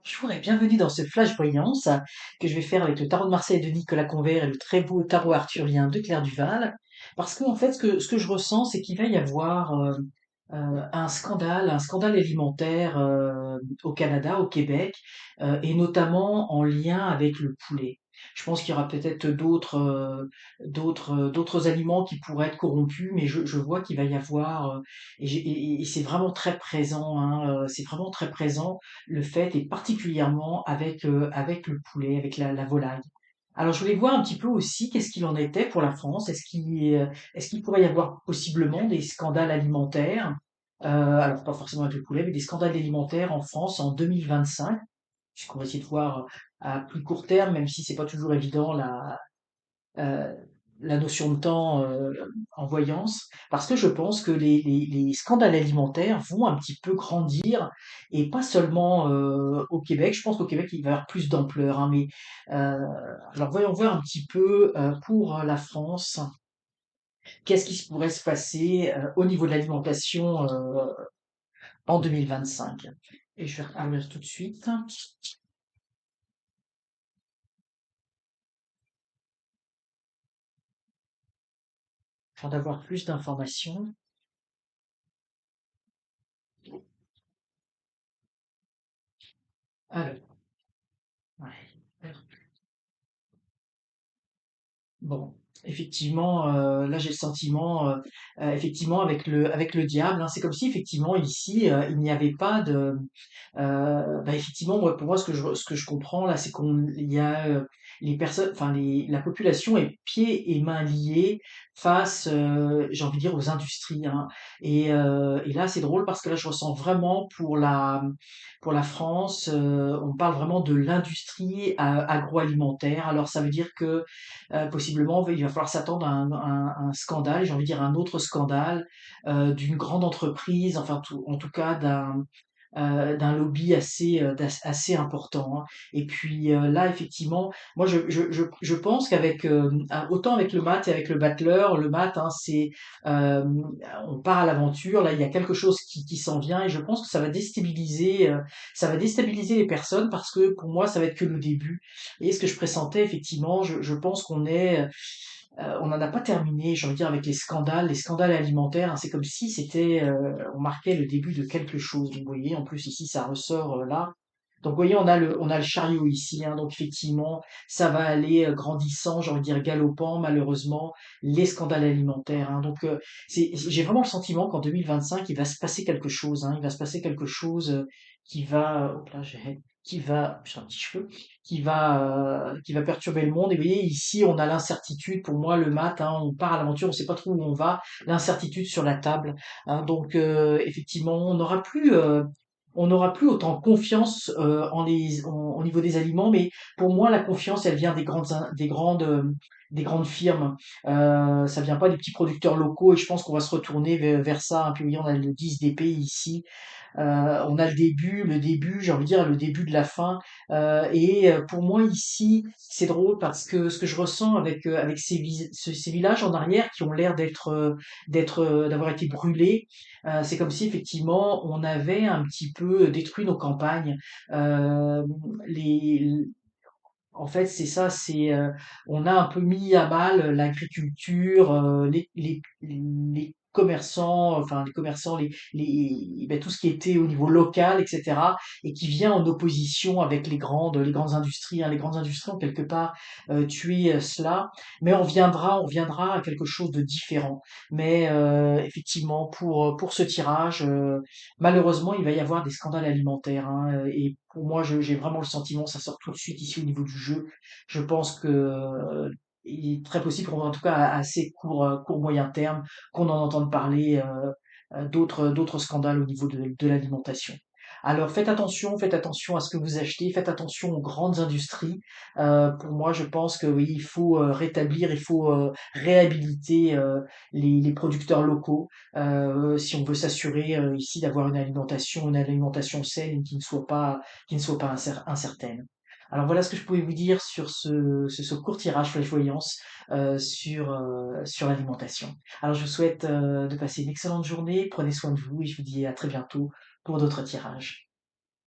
Bonjour et bienvenue dans ce flash voyance que je vais faire avec le tarot de Marseille de Nicolas Convert et le très beau tarot arthurien de Claire Duval. Parce que en fait, ce que je ressens, c'est qu'il va y avoir un scandale alimentaire au Canada, au Québec, et notamment en lien avec le poulet. Je pense qu'il y aura peut-être d'autres aliments qui pourraient être corrompus, mais je vois qu'il va y avoir et c'est vraiment très présent, hein, c'est vraiment très présent le fait et particulièrement avec le poulet, avec la volaille. Alors je voulais voir un petit peu aussi qu'est-ce qu'il en était pour la France. Est-ce qu'il pourrait y avoir possiblement des scandales alimentaires, alors pas forcément avec le poulet, mais des scandales alimentaires en France en 2025, puisqu'on va essayer de voir à plus court terme, même si c'est pas toujours évident euh, la notion de temps en voyance, parce que je pense que les scandales alimentaires vont un petit peu grandir, et pas seulement au Québec. Je pense qu'au Québec, il va y avoir plus d'ampleur, hein, mais euh, alors voyons voir un petit peu pour la France, qu'est-ce qui pourrait se passer au niveau de l'alimentation en 2025. Et je vais ouvrir tout de suite, afin d'avoir plus d'informations. Alors, ouais. Bon, effectivement, là j'ai le sentiment, effectivement avec le diable, hein, c'est comme si effectivement ici, il n'y avait pas de, bah, effectivement moi pour moi ce que je comprends là, c'est qu'on il y a, les personnes, enfin la population est pieds et mains liés face, j'ai envie de dire aux industries, hein. Et là c'est drôle parce que là je ressens vraiment pour la France, on parle vraiment de l'industrie agroalimentaire. Alors ça veut dire que possiblement, il va falloir s'attendre à un scandale, j'ai envie de dire un autre scandale, d'une grande entreprise, enfin en tout cas d'un lobby assez important, hein. Et puis là, effectivement, moi je pense qu'avec autant avec le mat et avec le battleur, le mat, hein, euh, on part à l'aventure. Là, il y a quelque chose qui s'en vient, et je pense que ça va déstabiliser les personnes, parce que pour moi, ça va être que le début. Et ce que je pressentais, effectivement, je pense on n'en a pas terminé, j'ai envie de dire, avec les scandales alimentaires, hein. C'est comme si on marquait le début de quelque chose. Vous voyez, en plus ici, ça ressort là. Donc, vous voyez, on a le chariot ici, hein. Donc, effectivement, ça va aller grandissant, j'ai envie de dire galopant, malheureusement, les scandales alimentaires, hein. Donc, j'ai vraiment le sentiment qu'en 2025, il va se passer quelque chose, hein. Il va se passer quelque chose hop là, j'ai un petit cheveu, qui va perturber le monde. Et vous voyez, ici, on a l'incertitude. Pour moi, le matin, on part à l'aventure, on sait pas trop où on va. L'incertitude sur la table, hein. Donc, effectivement, on n'aura plus autant confiance au niveau des aliments. Mais pour moi, la confiance, elle vient des grandes firmes. Ça vient pas des petits producteurs locaux. Et je pense qu'on va se retourner vers ça, hein. Puis oui, on a le 10 DP ici. On a le début, j'ai envie de dire le début de la fin. Et pour moi ici, c'est drôle parce que ce que je ressens avec ces villages en arrière qui ont l'air d'avoir été brûlés, c'est comme si effectivement on avait un petit peu détruit nos campagnes. Euh, les, En fait, c'est ça, on a un peu mis à mal l'agriculture, les commerçants, ben, tout ce qui était au niveau local, etc., et qui vient en opposition avec les grandes industries, hein. Les grandes industries ont quelque part tué cela, mais on viendra à quelque chose de différent. Mais effectivement, pour ce tirage, malheureusement, il va y avoir des scandales alimentaires, hein. Et pour moi, j'ai vraiment le sentiment, ça sort tout de suite ici au niveau du jeu. Je pense que il est très possible, en tout cas à assez court moyen terme, qu'on en entende parler d'autres scandales au niveau de l'alimentation. Alors faites attention à ce que vous achetez, faites attention aux grandes industries. Pour moi, je pense que oui, il faut rétablir, il faut réhabiliter les producteurs locaux, si on veut s'assurer ici d'avoir une alimentation saine et qui ne soit pas incertaine. Alors voilà ce que je pouvais vous dire sur ce court tirage flash-voyance sur l'alimentation. Alors je vous souhaite de passer une excellente journée, prenez soin de vous et je vous dis à très bientôt pour d'autres tirages.